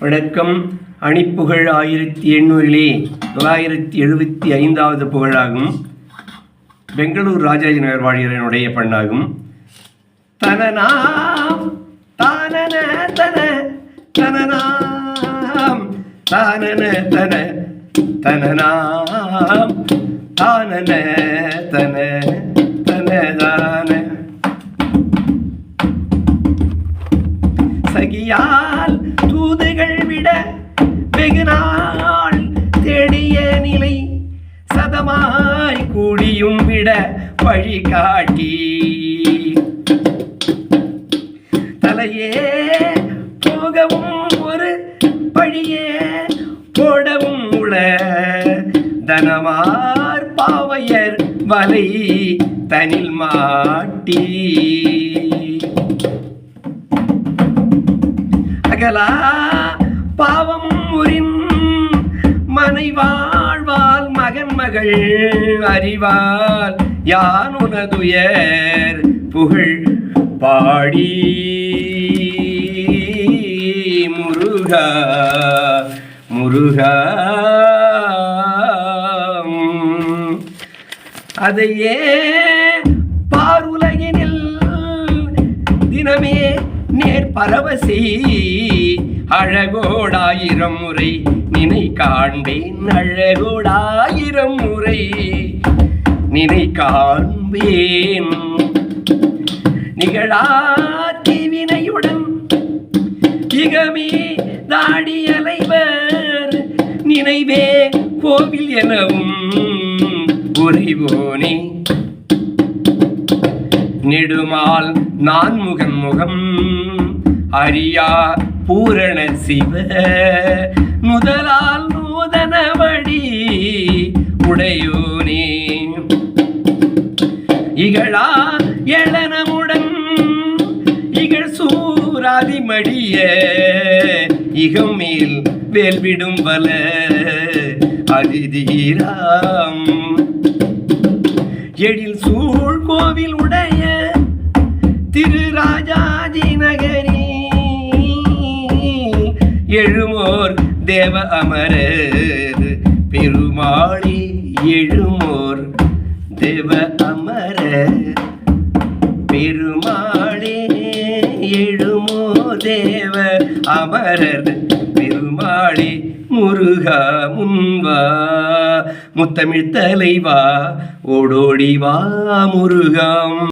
வணக்கம். அணிப்புகழ் 1800 975வது புகழாகும். பெங்களூர் ராஜாஜி நகர் வாழியரனுடைய பண்ணாகும். தனனாம் தானன தன தனனாம் தானன தன தனனாம் தானன தன தனதான சகியால் தூதுகள் விட வெகுநாள் தேடிய நிலை சதமாய் கூடியும் விட வழிகாட்டி தலையே போகவும் ஒரு பழியே போடவும் உள தனமார் பாவையர் வலை தனில் மாட்டி அகலா பாவம் முறின் மனை வாழ்வாள் மகன் மகள் அறிவாள் யான் உனதுயர் புகழ் பாடி முருகா முருகா. அதையே பாருலகினில் தினமே நேர் பரவசி அழகோடாயிரம் முறை நினை காண்பேன் அழகோடாயிரம் முறை நினை காண்பேன் நிகழா தீவினையுடன் இகமே தாடி அலைவர் நினைவே கோவில் எனவும் உறைவோனே நெடுமால் நான்முகன் முகம் அறியா பூரண சிவ முதலால் நூதன வழி உடையோனே இகழா எழனமுடன் இகழ் சூராதி மடிய இகம் மேல் வேல்விடும் வல அதிதீராம் எழில் சூழ் கோவில் உடைய திரு ராஜாஜி நகரி எழுமோர் தேவ அமரர் பெருமாளி எழுமோர் தேவ அமரர் பெருமாளே எழுமோ தேவ அமரர் பெருமாளே முருகா முன்வா முத்தமிழ் தலைவா ஓடோடி வா முருகாம்.